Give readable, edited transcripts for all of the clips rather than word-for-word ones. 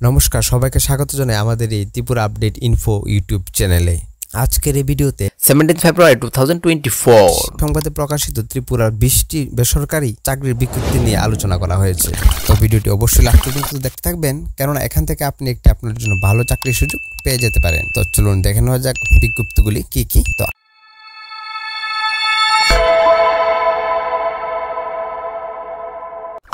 নমস্কার, সবাইকে স্বাগত জানাই আমাদের এই ত্রিপুরা আপডেট ইনফো ইউটিউব চ্যানেলে। আজকের এই ভিডিওতে 17 ফেব্রুয়ারি 2024 সংবাদে প্রকাশিত ত্রিপুরার 20টি বেসরকারি চাকরির বিজ্ঞপ্তি নিয়ে আলোচনা করা হয়েছে। তো ভিডিওটি অবশ্যই লাস্ট পর্যন্ত দেখতে থাকবেন, কেননা এখান থেকে আপনি একটি আপনার জন্য ভালো চাকরির সুযোগ পেয়ে যেতে পারেন। তো চলুন দেখে নেওয়া যাক বিজ্ঞপ্তিগুলি কি কি। তো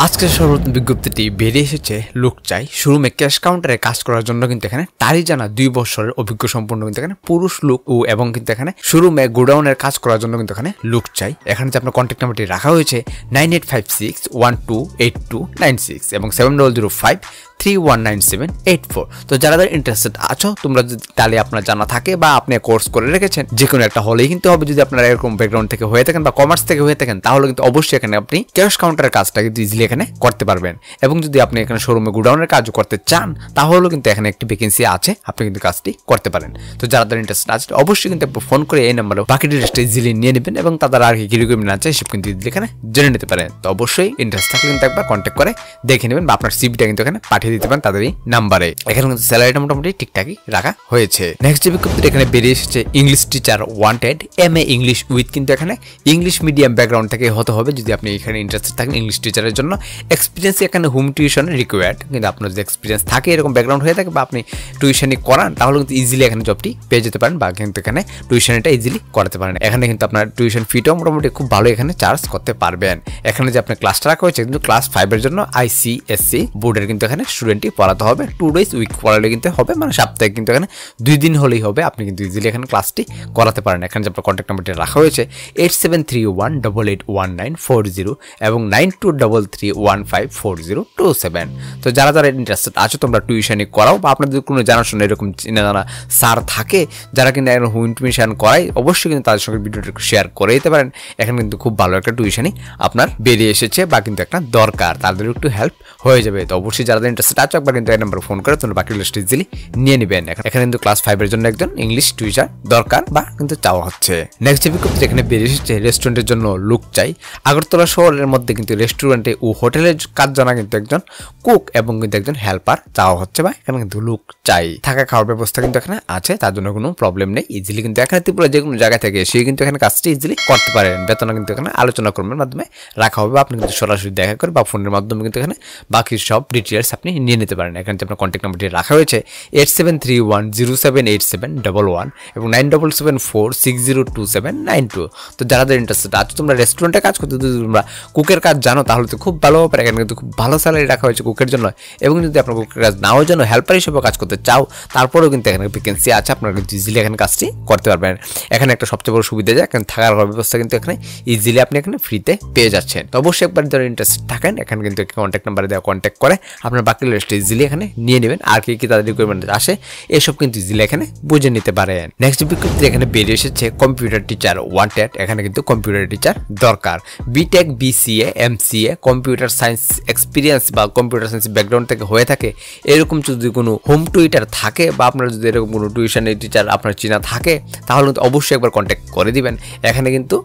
আজকের সর্বপ্রথম বিজ্ঞপ্তিটি বেরিয়ে এসেছে লোক চাই শোরুমে ক্যাশ কাউন্টারে কাজ করার জন্য। কিন্তু এখানে তারই জানা 2 বছরের অভিজ্ঞ সম্পন্ন কিন্তু এখানে পুরুষ লোক ও এবং কিন্তু এখানে শোরুমে গোডাউনের কাজ করার জন্য কিন্তু এখানে লোক চাই। এখানে যে আপনার কন্ট্যাক্ট নাম্বারটি রাখা হয়েছে 9856128296 এবং 7005319784। তো যারা ইন্টারেস্টেড আছো তোমরা যদি তাহলে আপনার জানা থাকে বা আপনি কোর্স করে রেখেছেন, যে কোনো একটা হলেই কিন্তু হবে। যদি আপনারা এরকম ব্যাকগ্রাউন্ড থেকে হয়ে থাকেন বা কমার্স থেকে হয়ে থাকেন, তাহলে কিন্তু অবশ্যই এখানে আপনি ক্যাশ কাউন্টারের কাজটা কিন্তু ইজিলি এখানে করতে পারবেন। এবং যদি আপনি এখানে শোরুমে গোডাউনের কাজও করতে চান, তাহলেও কিন্তু এখানে একটি ভ্যাকেন্সি আছে, আপনি কিন্তু কাজটি করতে পারেন। তো যারা ইন্টারেস্টেড আছে অবশ্যই কিন্তু ফোন করে এই নাম্বারে বাকি ডিটেইলসটা ইজিলি নিয়ে নেবেন এবং তাদের আর কি রিকোয়ারমেন্ট আছে সেসব কিন্তু ইজিলি এখানে জেনে নিতে পারেন। তো অবশ্যই ইন্টারেস্ট থাকলে কিন্তু একবার কন্ট্যাক্ট করে দেখে নেবেন বা আপনার সিভিটা কিন্তু এখানে পাঠিয়ে দিতে পারেন তাদেরই নাম্বারে। এখানে কিন্তু স্যালারিটা মোটামুটি ঠিকঠাকই রাখা হয়েছে। নেক্সট যে বিজ্ঞপ্তিটা এখানে বেরিয়ে এসেছে English teacher wanted MA English with, কিন্তু এখানে ইংলিশ মিডিয়াম ব্যাকগ্রাউন্ড থেকে হতে হবে যদি আপনি এখানে ইন্টারেস্টেড থাকেন ইংলিশ টিচারের জন্য। এক্সপিরিয়েন্স এখানে হোম টিউশন রিকোয়ার্ড, কিন্তু আপনার যদি এক্সপিরিয়েন্স থাকে এরকম ব্যাকগ্রাউন্ড হয়ে থাকে বা আপনি টিউশনই করান, তাহলে কিন্তু ইজিলি এখানে জবটি পেয়ে যেতে পারেন বা কিন্তু এখানে টিউশনটা ইজিলি করাতে পারেন। এখানে কিন্তু আপনার টিউশন ফিটাও মোটামুটি খুব ভালো এখানে চার্জ করতে পারবেন। এখানে যে আপনার ক্লাসটা রাখা হয়েছে কিন্তু ক্লাস 5 এর জন্য ICSC বোর্ডের কিন্তু এখানে স্টুডেন্টই পড়াতে হবে। 2 days উইক পড়ালে কিন্তু হবে, মানে সপ্তাহে কিন্তু এখানে 2 দিন হলেই হবে, আপনি কিন্তু ইজিলি এখানে ক্লাসটি করাতে পারেন। এখানে যে আপনার কন্ট্যাক্ট নাম্বারটি রাখা হয়েছে 8731881840 এবং 9233154027। তো যারা ইন্টারেস্টেড আছো তোমরা টিউশনই করাও বা আপনাদের কোনো জানাশোনা এরকম চিনা জানা স্যার থাকে যারা কিন্তু এখন হোম টিউশন করায়, অবশ্যই কিন্তু তাদের সঙ্গে ভিডিওটা শেয়ার করে দিতে পারেন। এখানে কিন্তু খুব ভালো একটা টিউশনই আপনার বেরিয়ে এসেছে বা কিন্তু একটা দরকার, তাদের একটু হেল্প হয়ে যাবে। তো অবশ্যই যারা ইন্টারেস্টেড আছো একবার কিন্তু এই নাম্বার ফোন করে তোমরা বাকি লিস্ট ইজিলি নিয়ে নেবেন। এখানে কিন্তু ক্লাস 5 এর জন্য একজন ইংলিশ টিচার দরকার বা কিন্তু চাওয়া হচ্ছে। নেক্সট যে বিজ্ঞপ্তি এখানে বেরিয়ে এসেছে রেস্টুরেন্টের জন্য লোক চাই। আগরতলা শহরের মধ্যে কিন্তু রেস্টুরেন্টে ও হোটেলের কাজ জানা কিন্তু একজন কুক এবং কিন্তু একজন হেল্পার চাওয়া হচ্ছে বা এখানে কিন্তু লোক চাই। থাকা খাওয়ার ব্যবস্থা কিন্তু এখানে আছে, তার জন্য কোনো প্রবলেম নেই। ইজিলি কিন্তু এখানে ত্রিপুরা যে কোনো জায়গা থেকে এসে কিন্তু এখানে কাজটি ইজিলি করতে পারেন। বেতন কিন্তু এখানে আলোচনা কর্মের মাধ্যমে রাখা হবে, আপনি কিন্তু সরাসরি দেখা করে বা ফোনের মাধ্যমে কিন্তু এখানে বাকি সব ডিটেইলস আপনি নিয়ে নিতে পারেন। এখানে আপনার কন্ট্যাক্ট নাম্বারটি রাখা হয়েছে 8731078711 এবং 9774602792। তো যারা ইন্টারেস্টেড আছো তোমরা রেস্টুরেন্টে কাজ করতে, যদি তোমরা কুকের কাজ জানো তাহলে তো খুব ভালো ব্যাপার। এখানে কিন্তু খুব ভালো স্যালারি রাখা হয়েছে কুকের জন্য। এবং যদি আপনার কুকের কাজ নাও জানো, হেল্পার হিসেবে কাজ করতে চাও, তারপরেও কিন্তু এখানে ভ্যাকেন্সি আছে, আপনারা কিন্তু ইজিলি এখানে কাজটি করতে পারবেন। এখানে একটা সবচেয়ে বড় সুবিধা যে এখানে থাকার ব্যবস্থা কিন্তু এখানে ইজিলি আপনি এখানে ফ্রিতে পেয়ে যাচ্ছেন। তো অবশ্যই একবার যারা ইন্টারেস্টেড থাকেন এখানে কিন্তু কন্ট্যাক্ট নাম্বারে দেওয়া কন্ট্যাক্ট করে আপনার বাকি লিস্ট ইজিলি এখানে নিয়ে নেবেন। আর কি কি তাদের রিকোয়ারমেন্ট আসে এসব কিন্তু ইজিলি এখানে বুঝে নিতে পারেন। নেক্সট বিজ্ঞপ্তি এখানে বেরিয়ে এসেছে কম্পিউটার টিচার ওয়ান্টেড। এখানে কিন্তু কম্পিউটার টিচার দরকার। BTech BCA MCA computer science experience বা কম্পিউটার সায়েন্স ব্যাকগ্রাউন্ড থেকে হয়ে থাকে, এরকম যদি কোনো হোম টিউটার থাকে বা আপনার যদি এরকম কোনো টিউশনের টিচার আপনার চেনা থাকে, তাহলে কিন্তু অবশ্যই একবার কন্ট্যাক্ট করে দিবেন। এখানে কিন্তু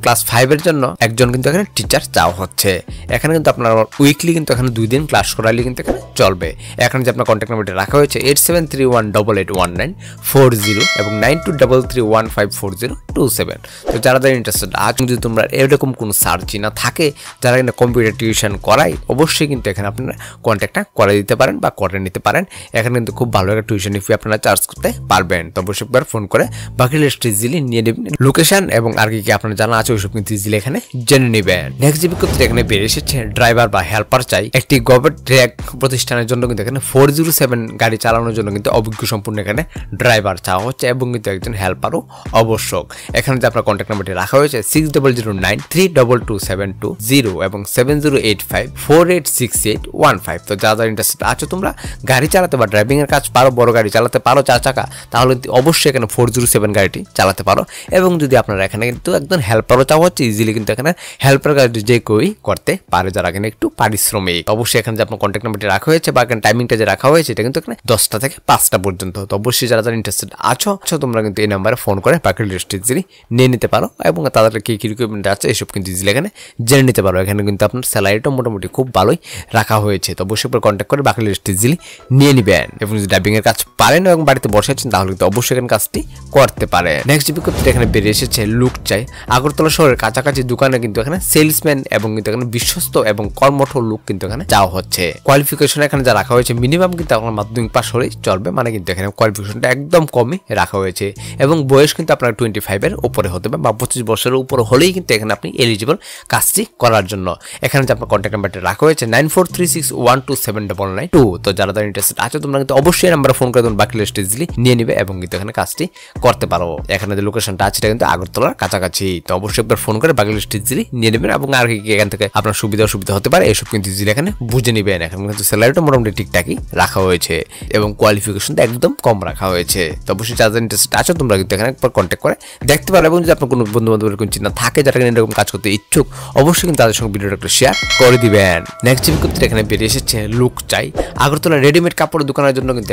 ক্লাস 5 এর জন্য একজন কিন্তু এখানে টিচার চাওয়া হচ্ছে। এখানে কিন্তু আপনার উইকলি কিন্তু এখানে 2 দিন ক্লাস করালে কিন্তু এখানে চলবে। এখানে যে আপনার কন্ট্যাক্ট নাম্বারটি রাখা হয়েছে 8731881940 এবং 9233154027। তো যারা ইন্টারেস্টেড আজ যদি তোমরা এরকম কোনো স্যার চিনা থাকে যারা এখানে কম্পিউটার টিউশন করায়, অবশ্যই কিন্তু এখানে আপনারা কন্ট্যাক্টটা করে দিতে পারেন বা করে নিতে পারেন। এখানে কিন্তু খুব ভালো একটা টিউশন ফি আপনারা চার্জ করতে পারবেন। তো অবশ্যই একবার ফোন করে বাকি লিস্ট ইজিলি নিয়ে নেবেন। লোকেশন এবং আর কি কি আপনার জানা আছে ওইসব কিন্তু ইজিলি এখানে জেনে নেবেন। নেক্সট যে বিজ্ঞপ্তি এখানে বেরিয়ে এসেছে ড্রাইভার বা হেল্পার চাই। একটি গভর্নমেন্ট ট্র্যাক প্রতিষ্ঠানের জন্য কিন্তু এখানে 407 গাড়ি চালানোর জন্য কিন্তু অভিজ্ঞ সম্পূর্ণ এখানে ড্রাইভার চাওয়া হচ্ছে এবং কিন্তু একজন হেল্পারও আবশ্যক। এখানে যে আপনার কন্ট্যাক্ট নাম্বারটি রাখা হয়েছে 6009322272 এবং 7085486815। তো যারা ইন্টারেস্টেড আছো তোমরা গাড়ি চালাতে বা ড্রাইভিং এর কাজ পারো, বড় গাড়ি চালাতে পারো 4 চাকা, তাহলে অবশ্যই এখানে 407 গাড়িটি চালাতে পারো। এবং যদি আপনারা এখানে কিন্তু একজন হেল্পারও চাওয়া হচ্ছে, ইজিলি কিন্তু এখানে হেল্পার কাজ যে কেউই করতে পারে যারা এখানে একটু পারিশ্রমিক। অবশ্যই এখানে যে আপনার কন্ট্যাক্ট নাম্বারটি রাখা হয়েছে বা এখানে টাইমিংটা যে রাখা হয়েছে এটা কিন্তু এখানে 10টা থেকে 5টা পর্যন্ত। তো অবশ্যই যারা ইন্টারেস্টেড আছো তোমরা কিন্তু এই নাম্বারে ফোন করে বাকি লিস্ট ইজিলি নিয়ে নিতে পারো এবং তাদের কি কি রিকোয়ারমেন্ট আছে এসব কিন্তু ইজিলি এখানে জেনে নিতে পারো। এখানে কিন্তু আপনার স্যালারি স্যালারিটা মোটামুটি খুব ভালোই রাখা হয়েছে। তো অবশ্যই কন্ট্যাক্ট করে বাকি লিস্ট ইজিলি নিয়ে নেবেন এবং যদি ডাবিং এর কাজ পারেন এবং বাড়িতে বসে আছেন তাহলে কিন্তু অবশ্যই এখানে কাজটি করতে পারে। নেক্সট বিজ্ঞপ্তিটা এখানে বেরিয়ে এসেছে লুক চাই। আগরতলা শহরের কাছাকাছি দোকানে কিন্তু এখানে সেলসম্যান এবং কিন্তু এখানে বিশ্বস্ত এবং কর্মঠ লোক কিন্তু এখানে যাওয়া হচ্ছে। কোয়ালিফিকেশন এখানে যা রাখা হয়েছে মিনিমাম কিন্তু আপনার মাধ্যমিক পাস হলেই চলবে, মানে কিন্তু এখানে কোয়ালিফিকেশনটা একদম কমই রাখা হয়েছে এবং বয়স কিন্তু আপনার 25 এর উপরে হতে হবে বা 25 বছরের উপরে হলেই কিন্তু এখানে আপনি এলিজিবল কাজটি করার জন্য। এখানে যে আপনার কন্ট্যাক্ট নাম্বারটা রাখা হয়েছে 9436127992। তো যারা ইন্টারেস্টেড আছে তোমরা কিন্তু অবশ্যই নাম্বারে ফোন করে তোমরা বাকি লিস্ট ইজিলি নিয়ে নিবে এবং কিন্তু এখানে কাজটি করতে পারো। এখানে যে লোকেশনটা আছে এটা কিন্তু আগরতলার কাছাকাছি। তো অবশ্যই একবার ফোন করে বাকি লিস্ট ইজিলি নিয়ে নেবেন এবং আর কি এখান থেকে আপনার সুবিধা অসুবিধা হতে পারে এসব কিন্তু ইজিলি এখানে বুঝে নেবেন। এখন কিন্তু স্যালারিটা মোটামুটি ঠিকঠাকই রাখা হয়েছে এবং কোয়ালিফিকেশনটা একদম কম রাখা হয়েছে। তো অবশ্যই যারা ইন্টারেস্টেড আছে তোমরা কিন্তু এখানে একবার কন্ট্যাক্ট করে দেখতে পারো এবং যদি আপনার কোনো বন্ধু বান্ধবের কোনো চিন্তা থাকে যারা এরকম কাজ করতে ইচ্ছুক অবশ্যই কিন্তু তাদের সঙ্গে ভিডিওটা একটু শেয়ার করে দিবেন। নেক্সট বিজ্ঞপ্তিটা এখানে বেরিয়ে এসেছে লুক চাই। আগরতলা রেডিমেড কাপড়ের দোকানের জন্য কিন্তু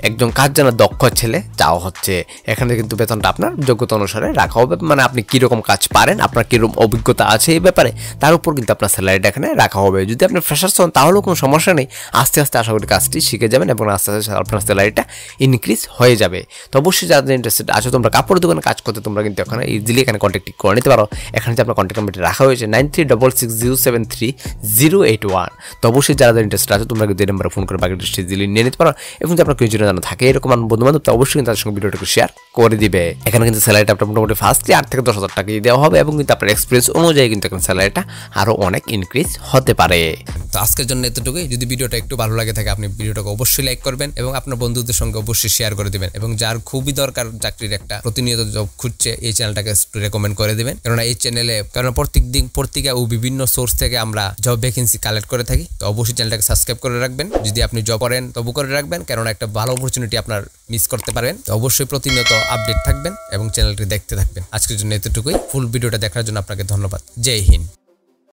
একজন কাজ জানা দক্ষ ছেলে চাওয়া হচ্ছে। এখানে কিন্তু বেতনটা আপনার যোগ্যতা অনুসারে রাখা হবে, মানে আপনি কিরকম কাজ পারেন, আপনার কিরকম অভিজ্ঞতা আছে এই ব্যাপারে তার উপর কিন্তু আপনার স্যালারিটা এখানে রাখা হবে। যদি আপনি ফ্রেশার্স হন তাহলেও কোনো সমস্যা নেই, আস্তে আস্তে আশা করি কাজটি শিখে যাবেন এবং আস্তে আস্তে আপনার স্যালারিটা ইনক্রিজ হয়ে যাবে। তো অবশ্যই যাদের ইন্টারেস্টেড আছে তোমরা কাপড়ের দোকানে কাজ করতে তোমরা কিন্তু এখানে ইজিলি এখানে কন্ট্যাক্ট করে নিতে পারো। এখানে যে আপনার কন্ট্যাক্ট নাম্বারটি রাখা হয়েছে 9366073081। তো অবশ্যই যারা ইন্টারেস্টেড আছে তোমরা কিন্তু এই নাম্বারে ফোন করে বাকি ডিটেইলস ইজিলি নিয়ে নিতে পারো এবং যে আপনার কিছু জানা থাকে এরকম বন্ধু বান্ধব তো অবশ্যই তাদের সঙ্গে ভিডিওটাকে শেয়ার করে দিবে। এখানে কিন্তু স্যালারিটা আপনার মোটামুটি ফার্স্টলি 8 থেকে 10,000 টাকা দেওয়া হবে এবং কিন্তু আপনার এক্সপিরিয়েন্স অনুযায়ী কিন্তু এখানে স্যালারিটা আরো অনেক ইনক্রিজ হতে পারে। তো আজকের জন্য এতটুকুই। যদি ভিডিওটা একটু ভালো লাগে থাকে আপনি ভিডিওটাকে অবশ্যই লাইক করবেন এবং আপনার বন্ধুদের সঙ্গে অবশ্যই শেয়ার করে দিবেন এবং যার খুবই দরকার চাকরির একটা প্রতিনিয়ত জব খুঁজছে এই চ্যানেলটাকে একটু রেকমেন্ড করে দিবেন। কেননা এই চ্যানেলে প্রত্যেক পত্রিকা ও বিভিন্ন সোর্স থেকে আমরা জব ভ্যাকেন্সি কালেক্ট করে থাকি। তো অবশ্যই চ্যানেলটাকে সাবস্ক্রাইব করে রাখবেন। যদি আপনি জব করেন তবু করে রাখবেন, কেননা একটা ভালো অপরচুনিটি আপনার মিস করতে পারেন। তো অবশ্যই প্রতিনিয়ত আপডেট থাকবেন এবং চ্যানেলটি দেখতে থাকবেন। আজকের জন্য এতটুকুই। ফুল ভিডিওটা দেখার জন্য আপনাকে ধন্যবাদ। জয় হিন্দ।